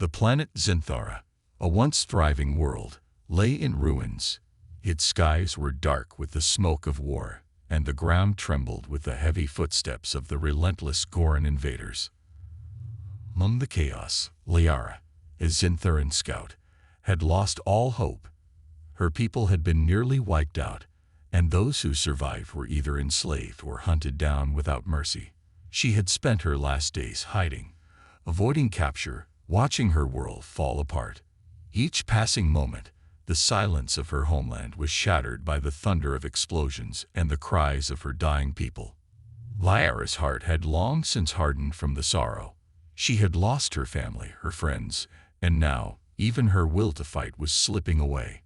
The planet Zinthara, a once thriving world, lay in ruins. Its skies were dark with the smoke of war, and the ground trembled with the heavy footsteps of the relentless Goran invaders. Among the chaos, Liara, a Zintharan scout, had lost all hope. Her people had been nearly wiped out, and those who survived were either enslaved or hunted down without mercy. She had spent her last days hiding, avoiding capture, watching her world fall apart. Each passing moment, the silence of her homeland was shattered by the thunder of explosions and the cries of her dying people. Liara's heart had long since hardened from the sorrow. She had lost her family, her friends, and now, even her will to fight was slipping away.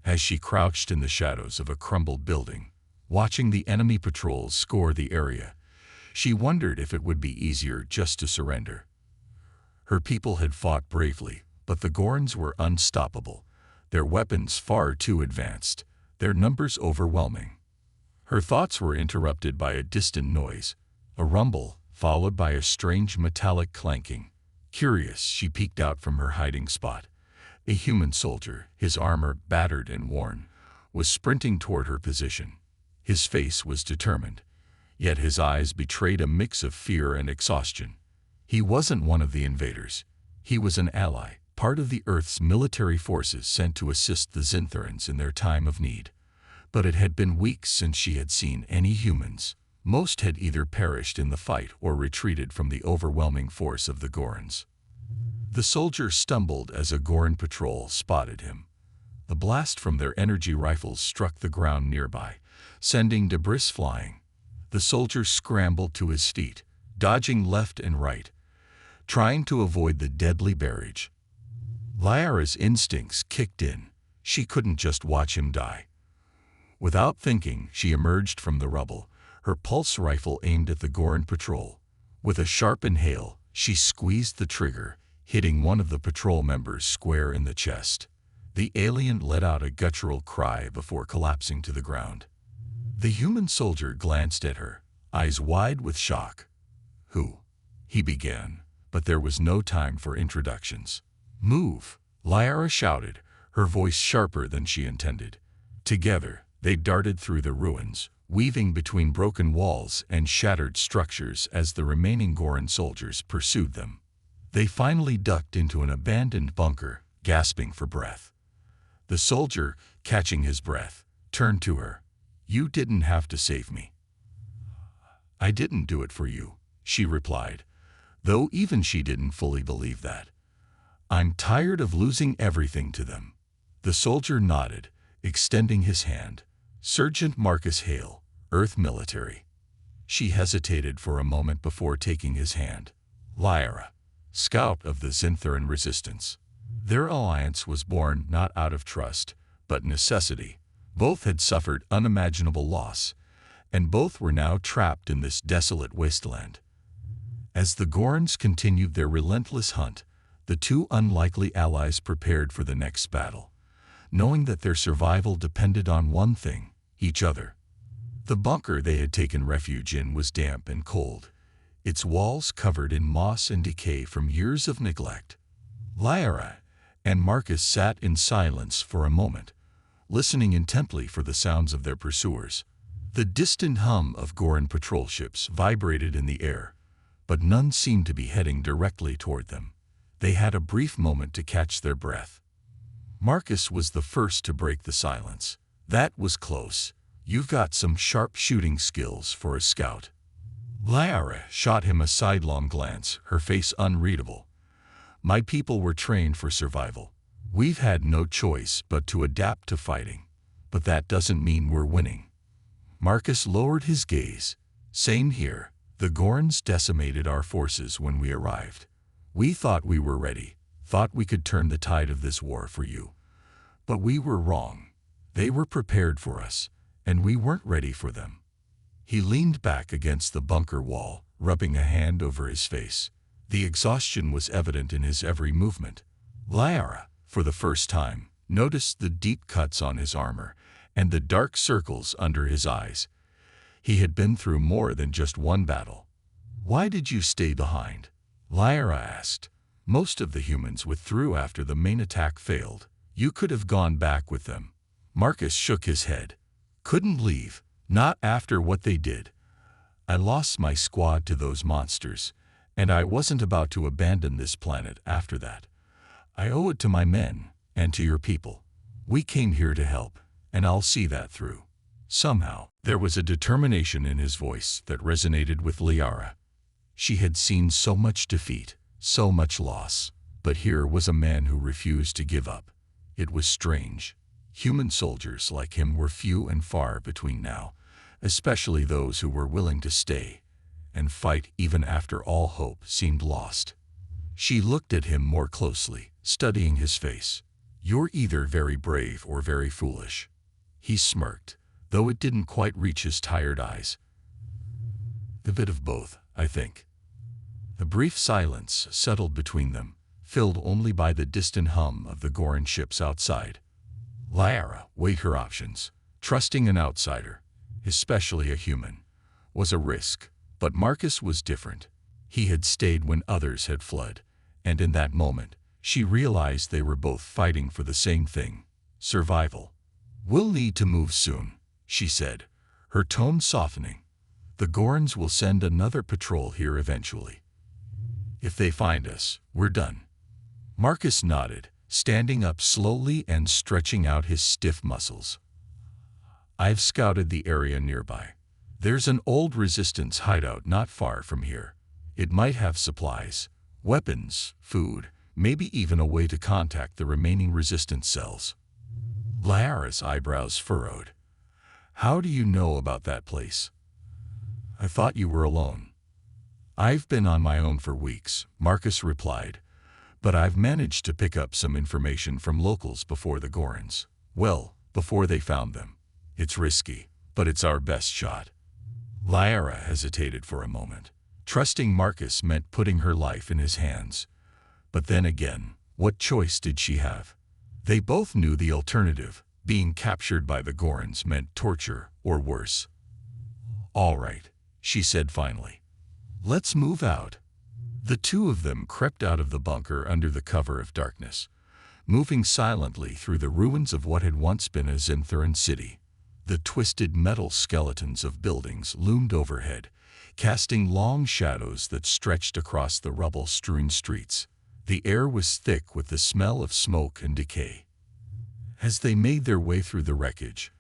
As she crouched in the shadows of a crumbled building, watching the enemy patrols scour the area, she wondered if it would be easier just to surrender. Her people had fought bravely, but the Gorans were unstoppable, their weapons far too advanced, their numbers overwhelming. Her thoughts were interrupted by a distant noise, a rumble, followed by a strange metallic clanking. Curious, she peeked out from her hiding spot. A human soldier, his armor battered and worn, was sprinting toward her position. His face was determined, yet his eyes betrayed a mix of fear and exhaustion. He wasn't one of the invaders. He was an ally, part of the Earth's military forces sent to assist the Zintharans in their time of need. But it had been weeks since she had seen any humans. Most had either perished in the fight or retreated from the overwhelming force of the Gorans. The soldier stumbled as a Goran patrol spotted him. The blast from their energy rifles struck the ground nearby, sending debris flying. The soldier scrambled to his feet, dodging left and right, trying to avoid the deadly barrage. Liara's instincts kicked in. She couldn't just watch him die. Without thinking, she emerged from the rubble, her pulse rifle aimed at the Goran patrol. With a sharp inhale, she squeezed the trigger, hitting one of the patrol members square in the chest. The alien let out a guttural cry before collapsing to the ground. The human soldier glanced at her, eyes wide with shock. "Who?" he began, but there was no time for introductions. "Move!" Liara shouted, her voice sharper than she intended. Together, they darted through the ruins, weaving between broken walls and shattered structures as the remaining Goran soldiers pursued them. They finally ducked into an abandoned bunker, gasping for breath. The soldier, catching his breath, turned to her. "You didn't have to save me." "I didn't do it for you," she replied, though even she didn't fully believe that. "I'm tired of losing everything to them." The soldier nodded, extending his hand. "Sergeant Marcus Hale, Earth Military." She hesitated for a moment before taking his hand. "Liara, scout of the Zintharan Resistance." Their alliance was born not out of trust, but necessity. Both had suffered unimaginable loss, and both were now trapped in this desolate wasteland. As the Gorans continued their relentless hunt, the two unlikely allies prepared for the next battle, knowing that their survival depended on one thing: each other. The bunker they had taken refuge in was damp and cold, its walls covered in moss and decay from years of neglect. Liara and Marcus sat in silence for a moment, listening intently for the sounds of their pursuers. The distant hum of Goran patrol ships vibrated in the air, but none seemed to be heading directly toward them. They had a brief moment to catch their breath. Marcus was the first to break the silence. "That was close. You've got some sharp shooting skills for a scout." Liara shot him a sidelong glance, her face unreadable. "My people were trained for survival. We've had no choice but to adapt to fighting. But that doesn't mean we're winning." Marcus lowered his gaze. "Same here. The Gorans decimated our forces when we arrived. We thought we were ready, thought we could turn the tide of this war for you. But we were wrong. They were prepared for us, and we weren't ready for them." He leaned back against the bunker wall, rubbing a hand over his face. The exhaustion was evident in his every movement. Liara, for the first time, noticed the deep cuts on his armor and the dark circles under his eyes. He had been through more than just one battle. "Why did you stay behind?" Liara asked. Most of the humans withdrew after the main attack failed. You could have gone back with them. Marcus shook his head. Couldn't leave. Not after what they did. I lost my squad to those monsters, and I wasn't about to abandon this planet after that. I owe it to my men, and to your people. We came here to help, and I'll see that through. Somehow, there was a determination in his voice that resonated with Liara. She had seen so much defeat, so much loss, but here was a man who refused to give up. It was strange. Human soldiers like him were few and far between now, especially those who were willing to stay and fight even after all hope seemed lost. She looked at him more closely, studying his face. You're either very brave or very foolish. He smirked, though it didn't quite reach his tired eyes. A bit of both, I think. A brief silence settled between them, filled only by the distant hum of the Goran ships outside. Liara weighed her options. Trusting an outsider, especially a human, was a risk, but Marcus was different. He had stayed when others had fled, and in that moment, she realized they were both fighting for the same thing: survival. We'll need to move soon, she said, her tone softening. The Gorans will send another patrol here eventually. If they find us, we're done. Marcus nodded, standing up slowly and stretching out his stiff muscles. I've scouted the area nearby. There's an old resistance hideout not far from here. It might have supplies, weapons, food, maybe even a way to contact the remaining resistance cells. Liara's eyebrows furrowed. How do you know about that place? I thought you were alone. I've been on my own for weeks, Marcus replied, but I've managed to pick up some information from locals before the Gorans. Well, before they found them. It's risky, but it's our best shot. Liara hesitated for a moment. Trusting Marcus meant putting her life in his hands. But then again, what choice did she have? They both knew the alternative. Being captured by the Gorans meant torture, or worse. All right, she said finally. Let's move out. The two of them crept out of the bunker under the cover of darkness, moving silently through the ruins of what had once been a Zintheran city. The twisted metal skeletons of buildings loomed overhead, casting long shadows that stretched across the rubble-strewn streets. The air was thick with the smell of smoke and decay. As they made their way through the wreckage,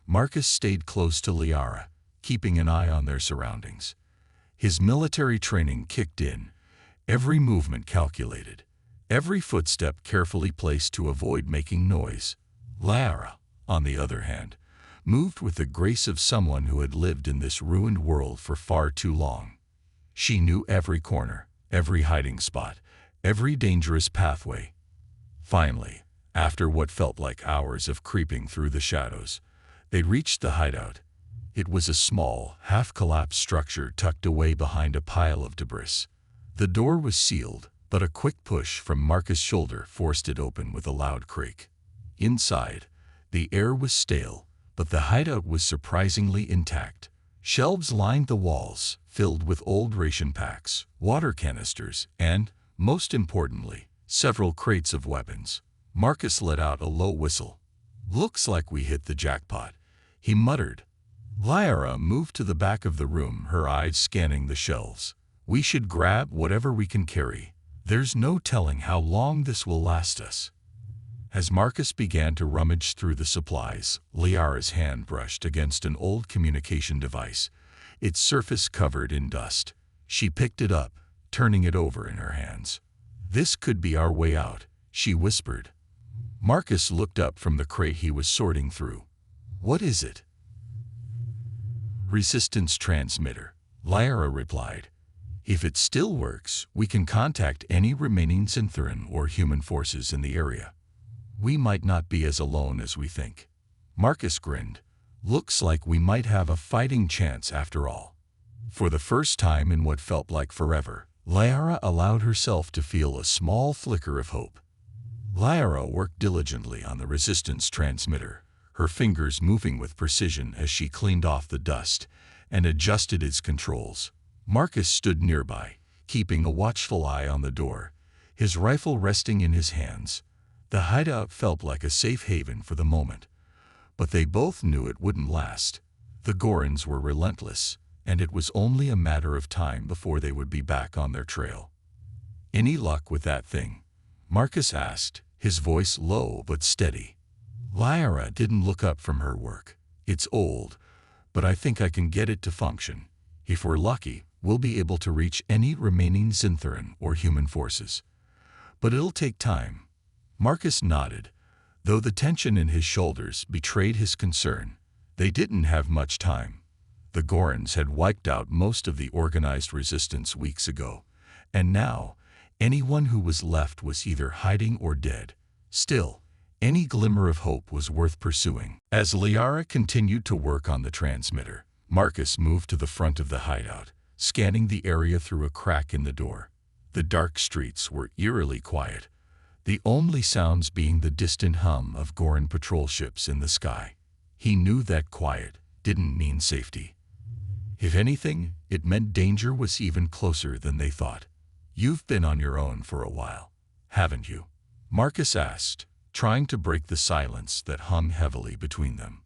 Marcus stayed close to Liara, keeping an eye on their surroundings. His military training kicked in, every movement calculated, every footstep carefully placed to avoid making noise. Liara, on the other hand, moved with the grace of someone who had lived in this ruined world for far too long. She knew every corner, every hiding spot, every dangerous pathway. Finally, after what felt like hours of creeping through the shadows, they reached the hideout. It was a small, half-collapsed structure tucked away behind a pile of debris. The door was sealed, but a quick push from Marcus' shoulder forced it open with a loud creak. Inside, the air was stale, but the hideout was surprisingly intact. Shelves lined the walls, filled with old ration packs, water canisters, and, most importantly, several crates of weapons. Marcus let out a low whistle. Looks like we hit the jackpot, he muttered. Liara moved to the back of the room, her eyes scanning the shelves. We should grab whatever we can carry. There's no telling how long this will last us. As Marcus began to rummage through the supplies, Liara's hand brushed against an old communication device, its surface covered in dust. She picked it up, turning it over in her hands. This could be our way out, she whispered. Marcus looked up from the crate he was sorting through. What is it? Resistance transmitter, Liara replied. If it still works, we can contact any remaining Zintheran or human forces in the area. We might not be as alone as we think. Marcus grinned. Looks like we might have a fighting chance after all. For the first time in what felt like forever, Liara allowed herself to feel a small flicker of hope. Liara worked diligently on the resistance transmitter, her fingers moving with precision as she cleaned off the dust and adjusted its controls. Marcus stood nearby, keeping a watchful eye on the door, his rifle resting in his hands. The hideout felt like a safe haven for the moment, but they both knew it wouldn't last. The Gorons were relentless, and it was only a matter of time before they would be back on their trail. "Any luck with that thing?" Marcus asked, his voice low but steady. Lyra didn't look up from her work. "It's old, but I think I can get it to function. If we're lucky, we'll be able to reach any remaining Zintheran or human forces. But it'll take time." Marcus nodded, though the tension in his shoulders betrayed his concern. They didn't have much time. The Gorons had wiped out most of the organized resistance weeks ago, and now anyone who was left was either hiding or dead. Still, any glimmer of hope was worth pursuing. As Liara continued to work on the transmitter, Marcus moved to the front of the hideout, scanning the area through a crack in the door. The dark streets were eerily quiet, the only sounds being the distant hum of Goron patrol ships in the sky. He knew that quiet didn't mean safety. If anything, it meant danger was even closer than they thought. "You've been on your own for a while, haven't you?" Marcus asked, trying to break the silence that hung heavily between them.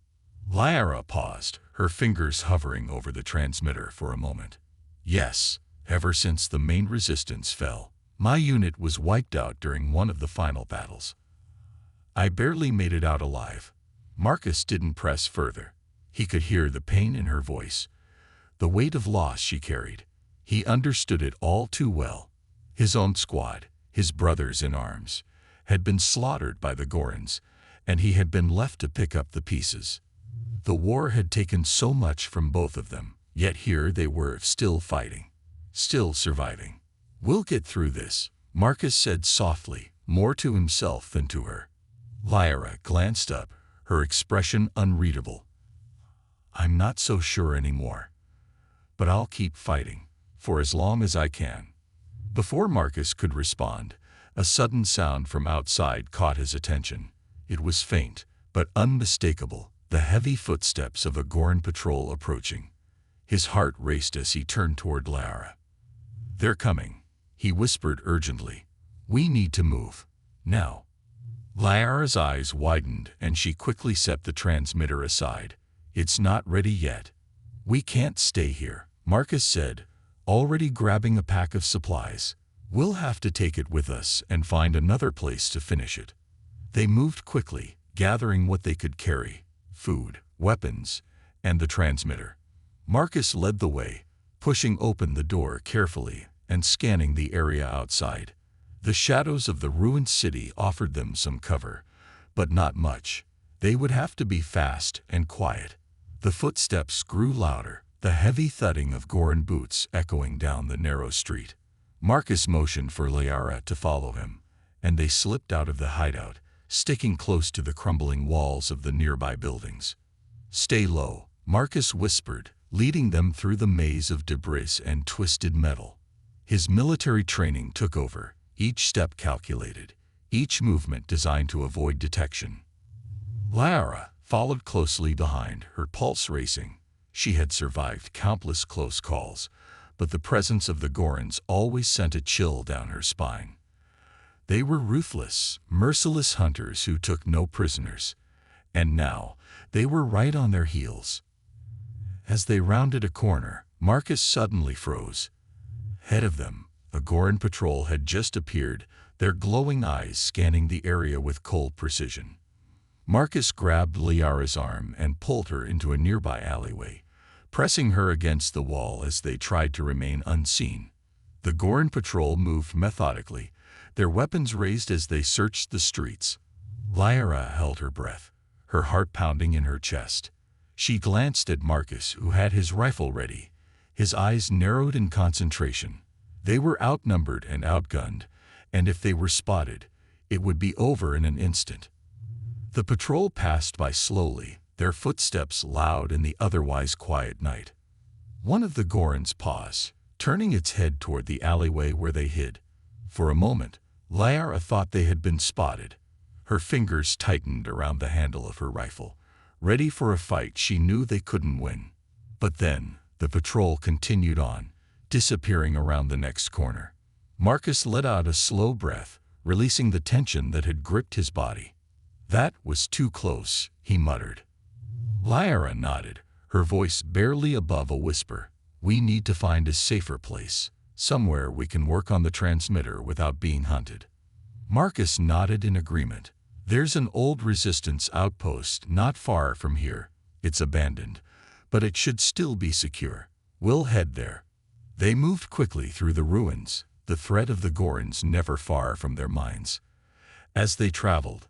Lyra paused, her fingers hovering over the transmitter for a moment. "Yes, ever since the main resistance fell. My unit was wiped out during one of the final battles. I barely made it out alive." Marcus didn't press further. He could hear the pain in her voice, the weight of loss she carried. He understood it all too well. His own squad, his brothers in arms, had been slaughtered by the Gorons, and he had been left to pick up the pieces. The war had taken so much from both of them, yet here they were still fighting, still surviving. "We'll get through this," Marcus said softly, more to himself than to her. Lyra glanced up, her expression unreadable. "I'm not so sure anymore. But I'll keep fighting, for as long as I can." Before Marcus could respond, a sudden sound from outside caught his attention. It was faint, but unmistakable, the heavy footsteps of a Goron patrol approaching. His heart raced as he turned toward Lyra. "They're coming," he whispered urgently. "We need to move. Now." Lyra's eyes widened and she quickly set the transmitter aside. "It's not ready yet. We can't stay here," Marcus said, already grabbing a pack of supplies. "We'll have to take it with us and find another place to finish it." They moved quickly, gathering what they could carry: food, weapons, and the transmitter. Marcus led the way, pushing open the door carefully and scanning the area outside. The shadows of the ruined city offered them some cover, but not much. They would have to be fast and quiet. The footsteps grew louder, the heavy thudding of Goron boots echoing down the narrow street. Marcus motioned for Lyra to follow him, and they slipped out of the hideout, sticking close to the crumbling walls of the nearby buildings. "Stay low," Marcus whispered, leading them through the maze of debris and twisted metal. His military training took over, each step calculated, each movement designed to avoid detection. Lyra followed closely behind, her pulse racing. She had survived countless close calls, but the presence of the Gorons always sent a chill down her spine. They were ruthless, merciless hunters who took no prisoners, and now they were right on their heels. As they rounded a corner, Marcus suddenly froze. Ahead of them, a Goron patrol had just appeared, their glowing eyes scanning the area with cold precision. Marcus grabbed Lyra's arm and pulled her into a nearby alleyway, pressing her against the wall as they tried to remain unseen. The Goron patrol moved methodically, their weapons raised as they searched the streets. Lyra held her breath, her heart pounding in her chest. She glanced at Marcus, who had his rifle ready, his eyes narrowed in concentration. They were outnumbered and outgunned, and if they were spotted, it would be over in an instant. The patrol passed by slowly, their footsteps loud in the otherwise quiet night. One of the Gorons paused, turning its head toward the alleyway where they hid. For a moment, Lyra thought they had been spotted. Her fingers tightened around the handle of her rifle, ready for a fight she knew they couldn't win. But then, the patrol continued on, disappearing around the next corner. Marcus let out a slow breath, releasing the tension that had gripped his body. "That was too close," he muttered. Lyra nodded, her voice barely above a whisper. "We need to find a safer place, somewhere we can work on the transmitter without being hunted." Marcus nodded in agreement. "There's an old resistance outpost not far from here. It's abandoned, but it should still be secure. We'll head there." They moved quickly through the ruins, the threat of the Gorons never far from their minds. As they traveled,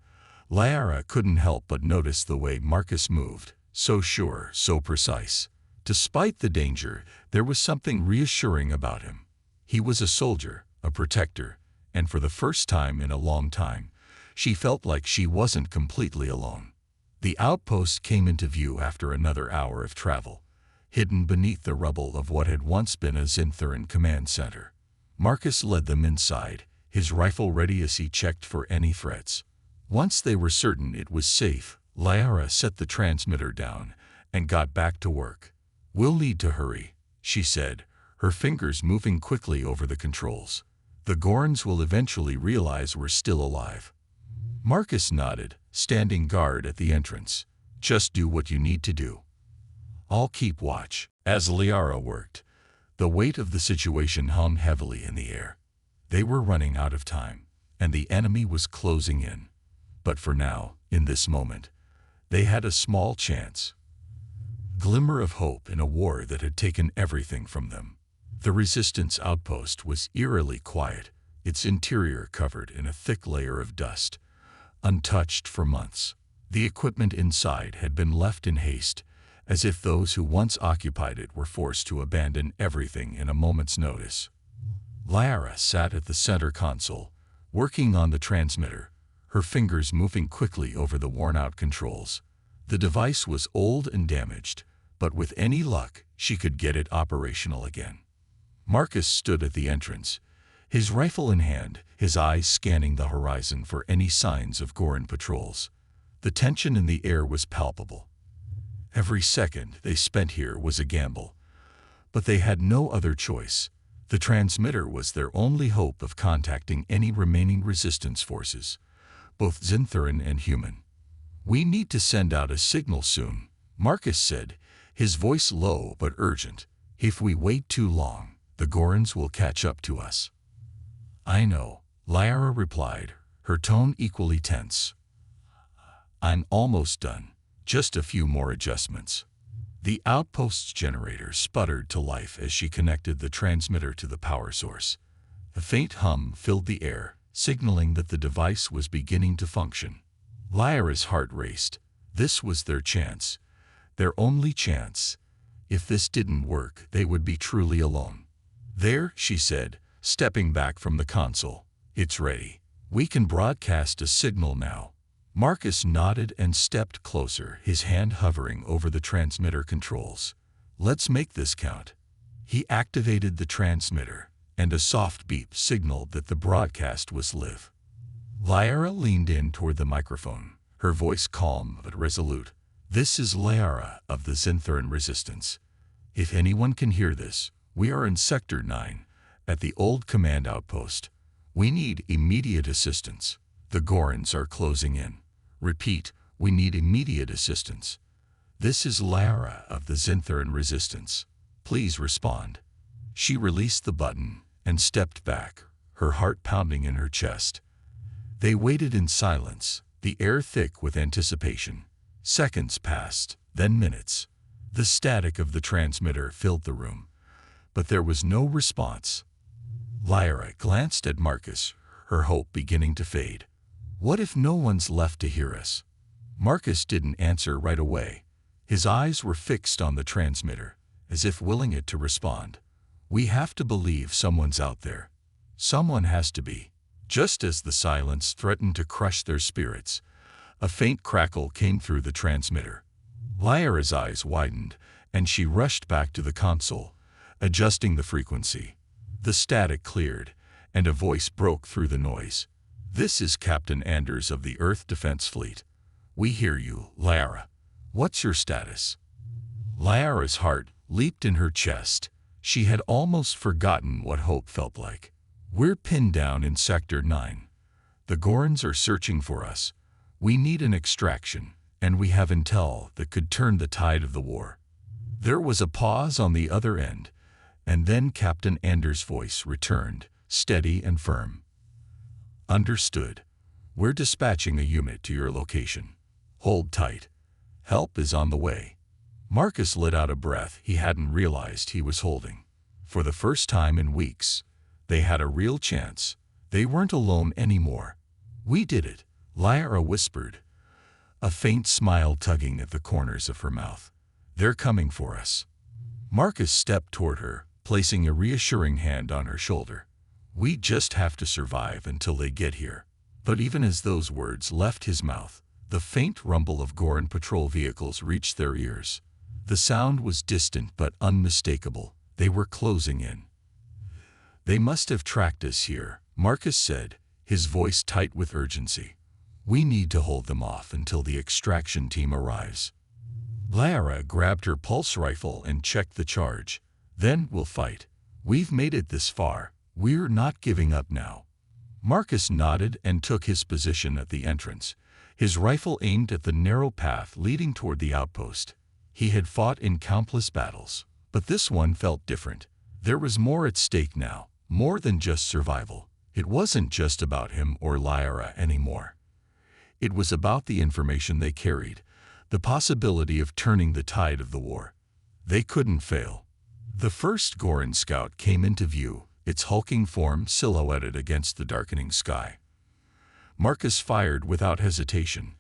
Lyra couldn't help but notice the way Marcus moved, so sure, so precise. Despite the danger, there was something reassuring about him. He was a soldier, a protector, and for the first time in a long time, she felt like she wasn't completely alone. The outpost came into view after another hour of travel, hidden beneath the rubble of what had once been a Zintheran command center. Marcus led them inside, his rifle ready as he checked for any threats. Once they were certain it was safe, Lyra set the transmitter down and got back to work. "We'll need to hurry," she said, her fingers moving quickly over the controls. "The Gorons will eventually realize we're still alive." Marcus nodded, standing guard at the entrance. "Just do what you need to do. I'll keep watch." As Lyra worked, the weight of the situation hung heavily in the air. They were running out of time, and the enemy was closing in. But for now, in this moment, they had a small chance. Glimmer of hope in a war that had taken everything from them. The resistance outpost was eerily quiet, its interior covered in a thick layer of dust, untouched for months. The equipment inside had been left in haste, as if those who once occupied it were forced to abandon everything in a moment's notice. Lyra sat at the center console, working on the transmitter, her fingers moving quickly over the worn-out controls. The device was old and damaged, but with any luck, she could get it operational again. Marcus stood at the entrance, his rifle in hand, his eyes scanning the horizon for any signs of Goron patrols. The tension in the air was palpable. Every second they spent here was a gamble, but they had no other choice. The transmitter was their only hope of contacting any remaining resistance forces, both Zintheran and human. "We need to send out a signal soon," Marcus said, his voice low but urgent. "If we wait too long, the Gorons will catch up to us." "I know," Lyra replied, her tone equally tense. "I'm almost done. Just a few more adjustments." The outpost's generator sputtered to life as she connected the transmitter to the power source. A faint hum filled the air, signaling that the device was beginning to function. Lyra's heart raced. This was their chance, their only chance. If this didn't work, they would be truly alone. "There," she said, stepping back from the console. "It's ready. We can broadcast a signal now." Marcus nodded and stepped closer, his hand hovering over the transmitter controls. "Let's make this count." He activated the transmitter, and a soft beep signaled that the broadcast was live. Lyra leaned in toward the microphone, her voice calm but resolute. "This is Lyra of the Zintheran Resistance. If anyone can hear this, we are in Sector 9, at the old command outpost. We need immediate assistance. The Gorons are closing in. Repeat, we need immediate assistance. This is Lyra of the Zintheran Resistance. Please respond." She released the button and stepped back, her heart pounding in her chest. They waited in silence, the air thick with anticipation. Seconds passed, then minutes. The static of the transmitter filled the room, but there was no response. Lyra glanced at Marcus, her hope beginning to fade. "What if no one's left to hear us?" Marcus didn't answer right away. His eyes were fixed on the transmitter, as if willing it to respond. "We have to believe someone's out there. Someone has to be." Just as the silence threatened to crush their spirits, a faint crackle came through the transmitter. Lyra's eyes widened, and she rushed back to the console, adjusting the frequency. The static cleared, and a voice broke through the noise. "This is Captain Anders of the Earth Defense Fleet. We hear you, Lyra. What's your status?" Lyra's heart leaped in her chest. She had almost forgotten what hope felt like. We're pinned down in Sector 9. The Gorons are searching for us. We need an extraction, and we have intel that could turn the tide of the war." There was a pause on the other end, and then Captain Anders' voice returned, steady and firm. "Understood. We're dispatching a unit to your location. Hold tight. Help is on the way." Marcus let out a breath he hadn't realized he was holding. For the first time in weeks, they had a real chance. They weren't alone anymore. "We did it," Lyra whispered, a faint smile tugging at the corners of her mouth. "They're coming for us." Marcus stepped toward her, placing a reassuring hand on her shoulder. "We just have to survive until they get here." But even as those words left his mouth, the faint rumble of Goron patrol vehicles reached their ears. The sound was distant but unmistakable. They were closing in. "They must have tracked us here," Marcus said, his voice tight with urgency. "We need to hold them off until the extraction team arrives." Lyra grabbed her pulse rifle and checked the charge. "Then we'll fight. We've made it this far. We're not giving up now." Marcus nodded and took his position at the entrance, his rifle aimed at the narrow path leading toward the outpost. He had fought in countless battles, but this one felt different. There was more at stake now, more than just survival. It wasn't just about him or Lyra anymore. It was about the information they carried, the possibility of turning the tide of the war. They couldn't fail. The first Goron scout came into view, its hulking form silhouetted against the darkening sky. Marcus fired without hesitation,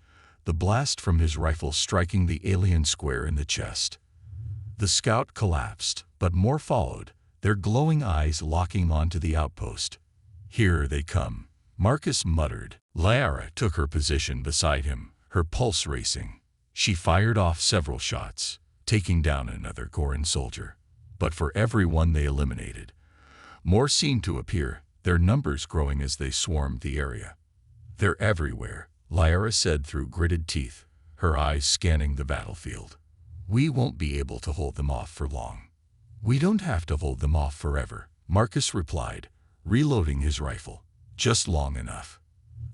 the blast from his rifle striking the alien square in the chest. The scout collapsed, but more followed, their glowing eyes locking onto the outpost. "Here they come," Marcus muttered. Lyra took her position beside him, her pulse racing. She fired off several shots, taking down another Goron soldier. But for every one they eliminated, more seemed to appear, their numbers growing as they swarmed the area. "They're everywhere," Lyra said through gritted teeth, her eyes scanning the battlefield. "We won't be able to hold them off for long." "We don't have to hold them off forever," Marcus replied, reloading his rifle. "Just long enough."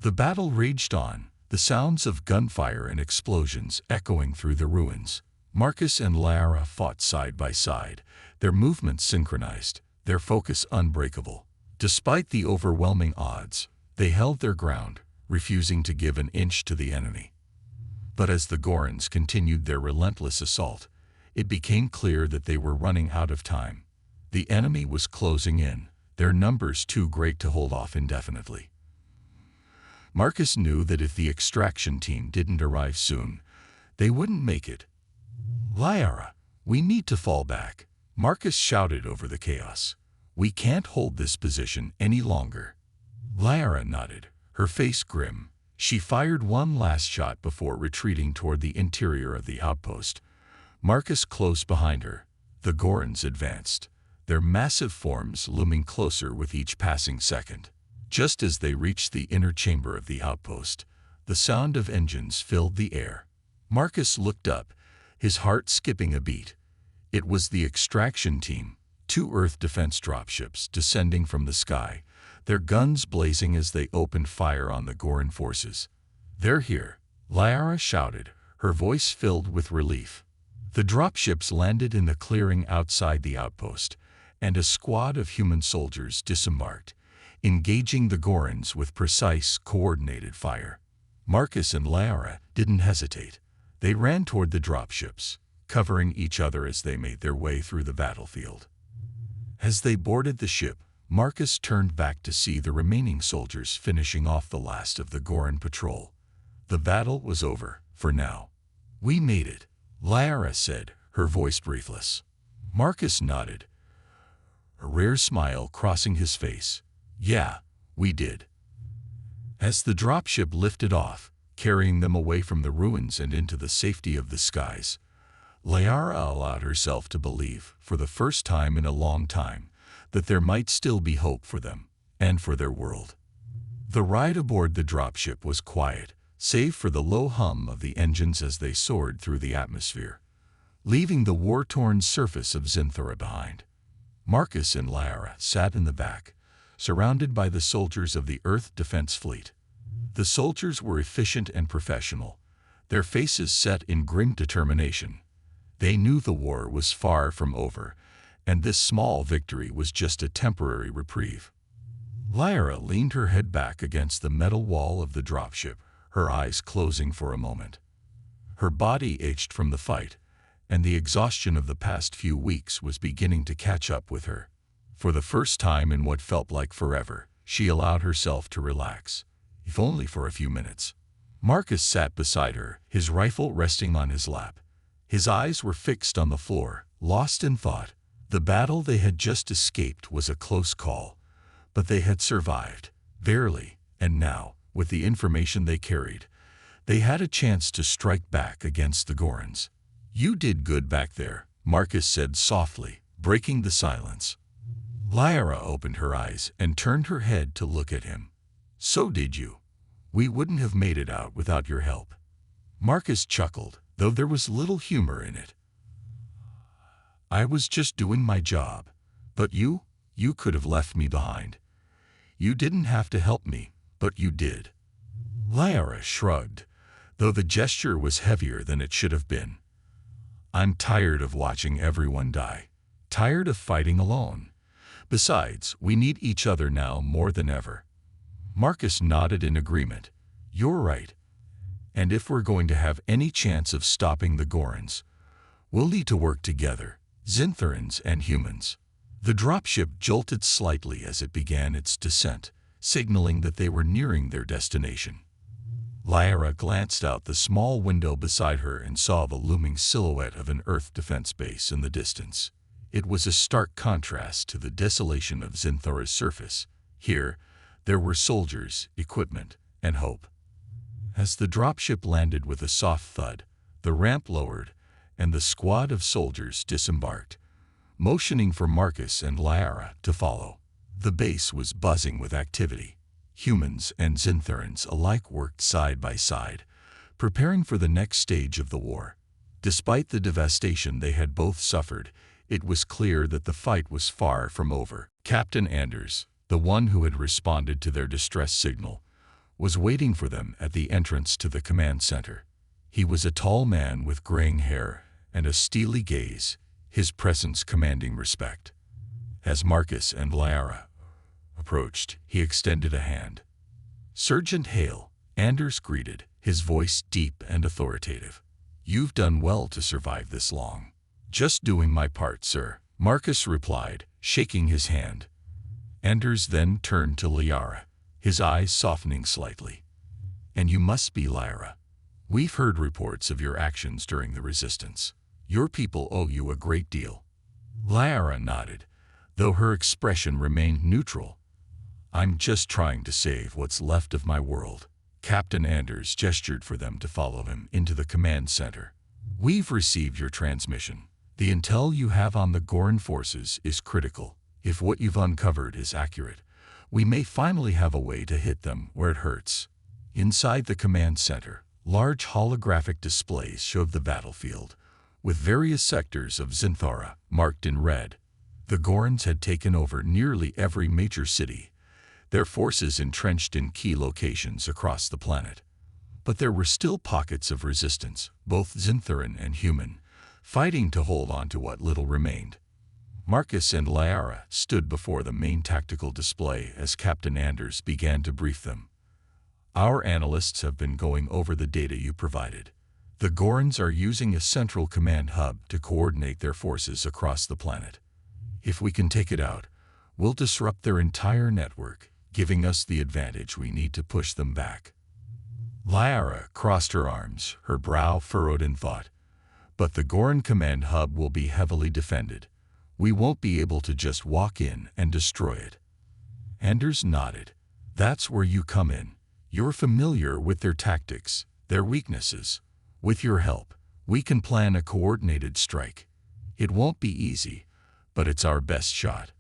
The battle raged on, the sounds of gunfire and explosions echoing through the ruins. Marcus and Lyra fought side by side, their movements synchronized, their focus unbreakable. Despite the overwhelming odds, they held their ground, refusing to give an inch to the enemy. But as the Gorons continued their relentless assault, it became clear that they were running out of time. The enemy was closing in, their numbers too great to hold off indefinitely. Marcus knew that if the extraction team didn't arrive soon, they wouldn't make it. "Lyra, we need to fall back," Marcus shouted over the chaos. "We can't hold this position any longer." Lyra nodded, her face grim. She fired one last shot before retreating toward the interior of the outpost, Marcus close behind her. The Gorons advanced, their massive forms looming closer with each passing second. Just as they reached the inner chamber of the outpost, the sound of engines filled the air. Marcus looked up, his heart skipping a beat. It was the extraction team, 2 Earth defense dropships descending from the sky, their guns blazing as they opened fire on the Goron forces. "They're here," Lyra shouted, her voice filled with relief. The dropships landed in the clearing outside the outpost, and a squad of human soldiers disembarked, engaging the Gorons with precise, coordinated fire. Marcus and Lyra didn't hesitate. They ran toward the dropships, covering each other as they made their way through the battlefield. As they boarded the ship, Marcus turned back to see the remaining soldiers finishing off the last of the Goron patrol. The battle was over, for now. "We made it," Lyra said, her voice breathless. Marcus nodded, a rare smile crossing his face. "Yeah, we did." As the dropship lifted off, carrying them away from the ruins and into the safety of the skies, Lyra allowed herself to believe, for the first time in a long time, that there might still be hope for them, and for their world. The ride aboard the dropship was quiet, save for the low hum of the engines as they soared through the atmosphere, leaving the war-torn surface of Zinthara behind. Marcus and Lyra sat in the back, surrounded by the soldiers of the Earth Defense Fleet. The soldiers were efficient and professional, their faces set in grim determination. They knew the war was far from over, and this small victory was just a temporary reprieve. Lyra leaned her head back against the metal wall of the dropship, her eyes closing for a moment. Her body ached from the fight, and the exhaustion of the past few weeks was beginning to catch up with her. For the first time in what felt like forever, she allowed herself to relax, if only for a few minutes. Marcus sat beside her, his rifle resting on his lap. His eyes were fixed on the floor, lost in thought. The battle they had just escaped was a close call, but they had survived, barely, and now, with the information they carried, they had a chance to strike back against the Gorons. "You did good back there," Marcus said softly, breaking the silence. Lyra opened her eyes and turned her head to look at him. "So did you. We wouldn't have made it out without your help." Marcus chuckled, though there was little humor in it. "I was just doing my job. But you could have left me behind. You didn't have to help me, but you did." Lyra shrugged, though the gesture was heavier than it should have been. "I'm tired of watching everyone die. Tired of fighting alone. Besides, we need each other now more than ever." Marcus nodded in agreement. "You're right. And if we're going to have any chance of stopping the Gorons, we'll need to work together, Zinthorans and humans." The dropship jolted slightly as it began its descent, signaling that they were nearing their destination. Lyra glanced out the small window beside her and saw the looming silhouette of an Earth defense base in the distance. It was a stark contrast to the desolation of Zinthora's surface. Here, there were soldiers, equipment, and hope. As the dropship landed with a soft thud, the ramp lowered, and the squad of soldiers disembarked, motioning for Marcus and Lyra to follow. The base was buzzing with activity. Humans and Zinthorans alike worked side by side, preparing for the next stage of the war. Despite the devastation they had both suffered, it was clear that the fight was far from over. Captain Anders, the one who had responded to their distress signal, was waiting for them at the entrance to the command center. He was a tall man with graying hair and a steely gaze, his presence commanding respect. As Marcus and Lyra approached, he extended a hand. "Sergeant Hale," Anders greeted, his voice deep and authoritative. "You've done well to survive this long." "Just doing my part, sir," Marcus replied, shaking his hand. Anders then turned to Lyra, his eyes softening slightly. "And you must be Lyra. We've heard reports of your actions during the resistance. Your people owe you a great deal." Lyra nodded, though her expression remained neutral. "I'm just trying to save what's left of my world." Captain Anders gestured for them to follow him into the command center. "We've received your transmission. The intel you have on the Goron forces is critical. If what you've uncovered is accurate, we may finally have a way to hit them where it hurts." Inside the command center, large holographic displays showed the battlefield, with various sectors of Zinthora marked in red. The Gorons had taken over nearly every major city, their forces entrenched in key locations across the planet. But there were still pockets of resistance, both Zinthoran and human, fighting to hold on to what little remained. Marcus and Lyra stood before the main tactical display as Captain Anders began to brief them. "Our analysts have been going over the data you provided. The Gorons are using a central command hub to coordinate their forces across the planet. If we can take it out, we'll disrupt their entire network, giving us the advantage we need to push them back." Lyra crossed her arms, her brow furrowed in thought. "But the Goron command hub will be heavily defended. We won't be able to just walk in and destroy it." Anders nodded. "That's where you come in. You're familiar with their tactics, their weaknesses. With your help, we can plan a coordinated strike. It won't be easy, but it's our best shot."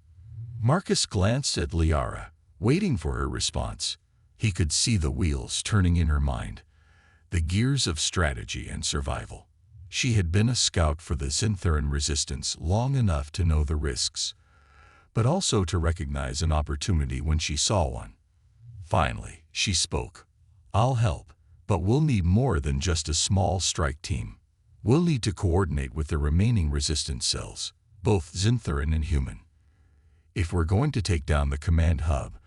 Marcus glanced at Lyra, waiting for her response. He could see the wheels turning in her mind, the gears of strategy and survival. She had been a scout for the Zinthoran resistance long enough to know the risks, but also to recognize an opportunity when she saw one. Finally, she spoke. I'll help, but we'll need more than just a small strike team. We'll need to coordinate with the remaining resistance cells, both Xinthuran and human. If we're going to take down the command hub,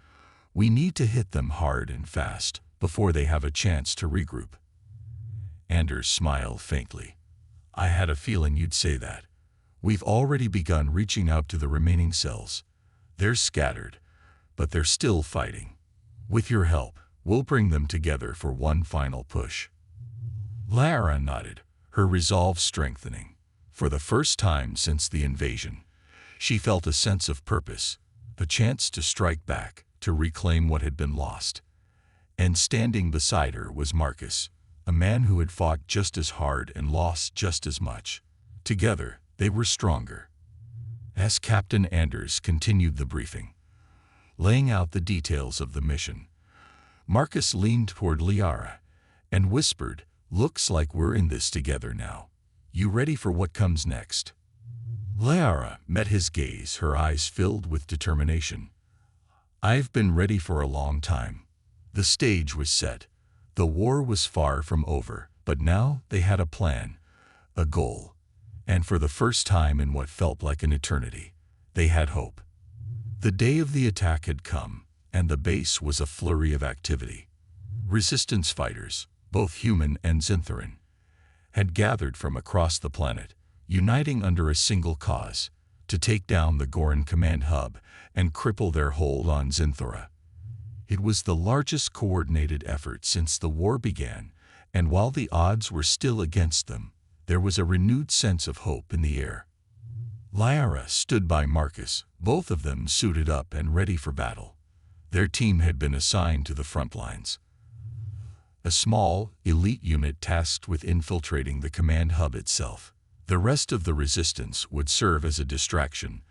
we need to hit them hard and fast before they have a chance to regroup. Anders smiled faintly. I had a feeling you'd say that. We've already begun reaching out to the remaining cells. They're scattered, but they're still fighting. With your help, we'll bring them together for one final push. Lara nodded, her resolve strengthening. For the first time since the invasion, she felt a sense of purpose, a chance to strike back, to reclaim what had been lost. And standing beside her was Marcus, a man who had fought just as hard and lost just as much. Together, they were stronger. As Captain Anders continued the briefing, laying out the details of the mission, Marcus leaned toward Liara and whispered, "Looks like we're in this together now. You ready for what comes next?" Liara met his gaze, her eyes filled with determination. I've been ready for a long time. The stage was set. The war was far from over, but now they had a plan, a goal. And for the first time in what felt like an eternity, they had hope. The day of the attack had come, and the base was a flurry of activity. Resistance fighters, both human and Xinthuran, had gathered from across the planet, uniting under a single cause, to take down the Goran command hub and cripple their hold on Xinthura. It was the largest coordinated effort since the war began, and while the odds were still against them, there was a renewed sense of hope in the air. Liara stood by Marcus, both of them suited up and ready for battle. Their team had been assigned to the front lines. A small, elite unit tasked with infiltrating the command hub itself. The rest of the resistance would serve as a distraction,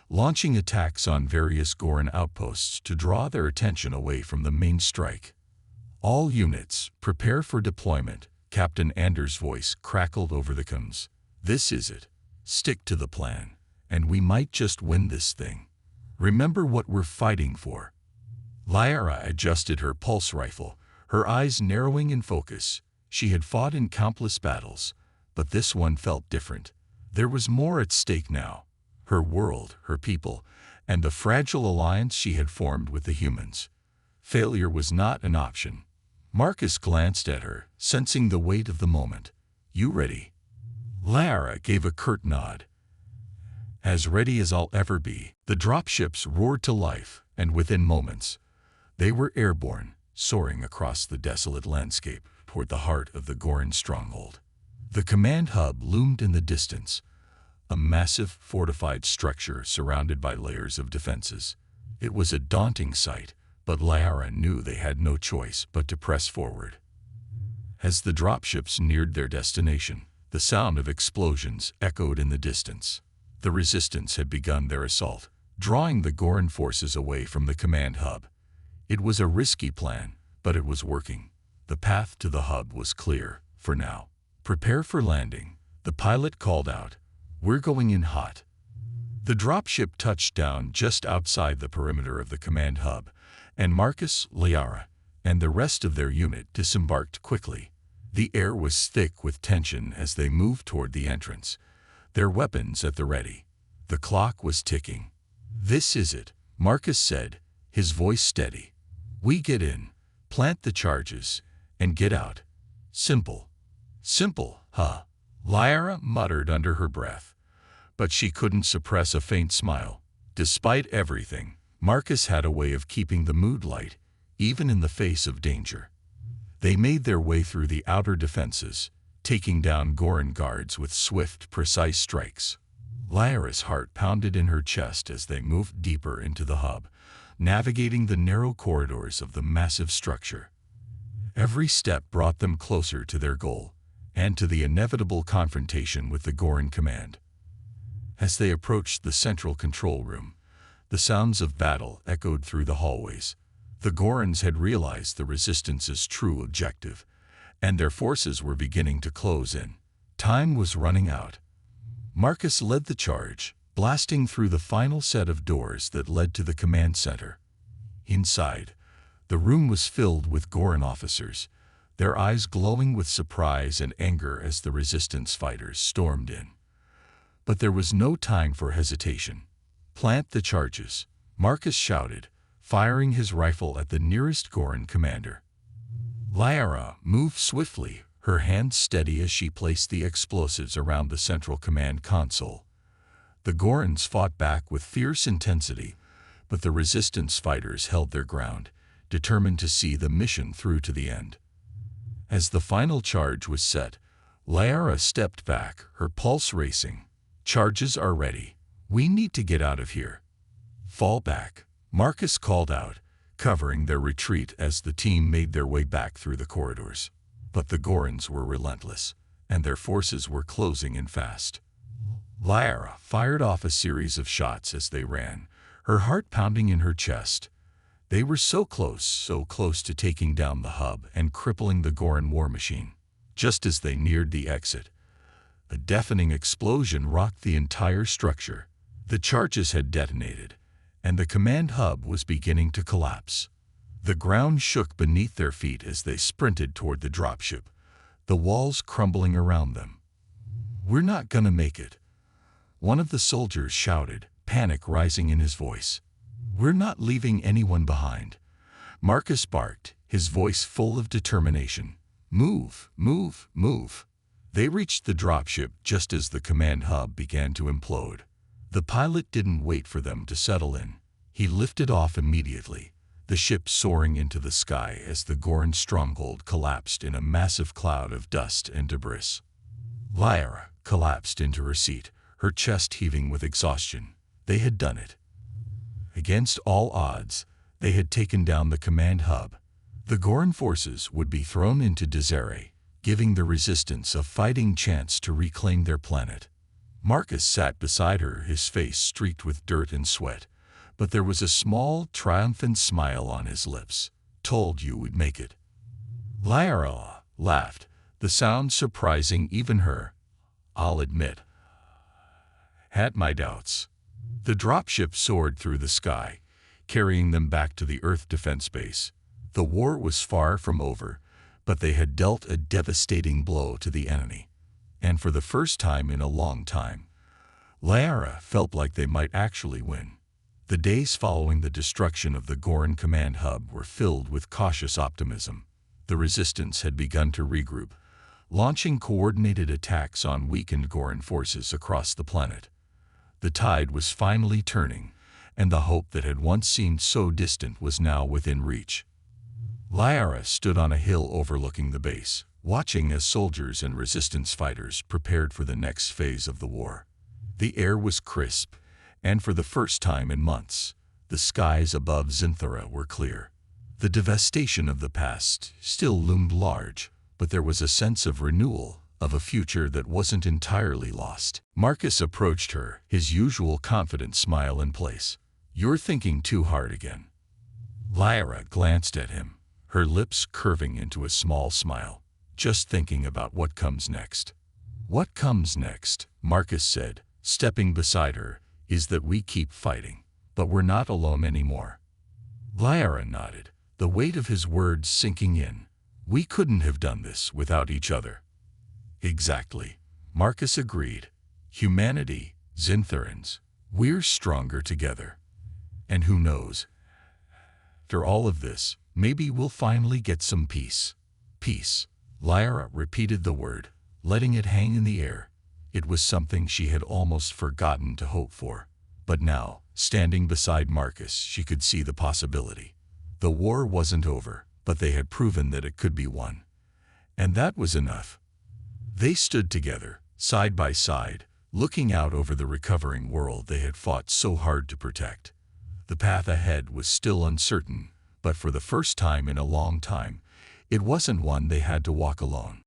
launching attacks on various Goran outposts to draw their attention away from the main strike. All units, prepare for deployment. Captain Anders' voice crackled over the comms. This is it. Stick to the plan, and we might just win this thing. Remember what we're fighting for. Liara adjusted her pulse rifle, her eyes narrowing in focus. She had fought in countless battles, but this one felt different. There was more at stake now. Her world, her people, and the fragile alliance she had formed with the humans. Failure was not an option. Marcus glanced at her, sensing the weight of the moment. You ready? Lara gave a curt nod. As ready as I'll ever be. The dropships roared to life, and within moments, they were airborne, soaring across the desolate landscape toward the heart of the Goran stronghold. The command hub loomed in the distance, a massive fortified structure surrounded by layers of defenses. It was a daunting sight, but Liara knew they had no choice but to press forward. As the dropships neared their destination, the sound of explosions echoed in the distance. The resistance had begun their assault, drawing the Goran forces away from the command hub. It was a risky plan, but it was working. The path to the hub was clear, for now. Prepare for landing, the pilot called out. We're going in hot. The dropship touched down just outside the perimeter of the command hub, and Marcus, Liara, and the rest of their unit disembarked quickly. The air was thick with tension as they moved toward the entrance, their weapons at the ready. The clock was ticking. This is it, Marcus said, his voice steady. We get in, plant the charges, and get out. Simple. Simple, huh? Liara muttered under her breath, but she couldn't suppress a faint smile. Despite everything, Marcus had a way of keeping the mood light, even in the face of danger. They made their way through the outer defenses, taking down Goran guards with swift, precise strikes. Liara's heart pounded in her chest as they moved deeper into the hub, navigating the narrow corridors of the massive structure. Every step brought them closer to their goal, and to the inevitable confrontation with the Goran command. As they approached the central control room, the sounds of battle echoed through the hallways. The Gorans had realized the Resistance's true objective, and their forces were beginning to close in. Time was running out. Marcus led the charge, blasting through the final set of doors that led to the command center. Inside, the room was filled with Goran officers, their eyes glowing with surprise and anger as the resistance fighters stormed in. But there was no time for hesitation. "Plant the charges," Marcus shouted, firing his rifle at the nearest Goran commander. Lyra moved swiftly, her hands steady as she placed the explosives around the central command console. The Gorans fought back with fierce intensity, but the resistance fighters held their ground, determined to see the mission through to the end. As the final charge was set, Lyra stepped back, her pulse racing. "Charges are ready. We need to get out of here." "Fall back," Marcus called out, covering their retreat as the team made their way back through the corridors. But the Gorans were relentless, and their forces were closing in fast. Lyra fired off a series of shots as they ran, her heart pounding in her chest. They were so close to taking down the hub and crippling the Goran war machine. Just as they neared the exit, a deafening explosion rocked the entire structure. The charges had detonated, and the command hub was beginning to collapse. The ground shook beneath their feet as they sprinted toward the dropship, the walls crumbling around them. "We're not gonna make it," one of the soldiers shouted, panic rising in his voice. "We're not leaving anyone behind," Marcus barked, his voice full of determination. "Move, move, move." They reached the dropship just as the command hub began to implode. The pilot didn't wait for them to settle in. He lifted off immediately, the ship soaring into the sky as the Goran stronghold collapsed in a massive cloud of dust and debris. Lyra collapsed into her seat, her chest heaving with exhaustion. They had done it. Against all odds, they had taken down the command hub. The Goran forces would be thrown into disarray, giving the resistance a fighting chance to reclaim their planet. Marcus sat beside her, his face streaked with dirt and sweat, but there was a small, triumphant smile on his lips. "Told you we'd make it." Lyra laughed, the sound surprising even her. "I'll admit, had my doubts." The dropship soared through the sky, carrying them back to the Earth defense base. The war was far from over, but they had dealt a devastating blow to the enemy. And for the first time in a long time, Lyra felt like they might actually win. The days following the destruction of the Goran command hub were filled with cautious optimism. The resistance had begun to regroup, launching coordinated attacks on weakened Goran forces across the planet. The tide was finally turning, and the hope that had once seemed so distant was now within reach. Lyra stood on a hill overlooking the base, watching as soldiers and resistance fighters prepared for the next phase of the war. The air was crisp, and for the first time in months, the skies above Zinthara were clear. The devastation of the past still loomed large, but there was a sense of renewal, of a future that wasn't entirely lost. Marcus approached her, his usual confident smile in place. "You're thinking too hard again." Lyra glanced at him, her lips curving into a small smile. "Just thinking about what comes next." "What comes next," Marcus said, stepping beside her, "is that we keep fighting, but we're not alone anymore." Lyra nodded, the weight of his words sinking in. "We couldn't have done this without each other." "Exactly," Marcus agreed. "Humanity, Zintharans, we're stronger together. And who knows, after all of this, maybe we'll finally get some peace." "Peace." Lyra repeated the word, letting it hang in the air. It was something she had almost forgotten to hope for. But now, standing beside Marcus, she could see the possibility. The war wasn't over, but they had proven that it could be won. And that was enough. They stood together, side by side, looking out over the recovering world they had fought so hard to protect. The path ahead was still uncertain, but for the first time in a long time, it wasn't one they had to walk alone.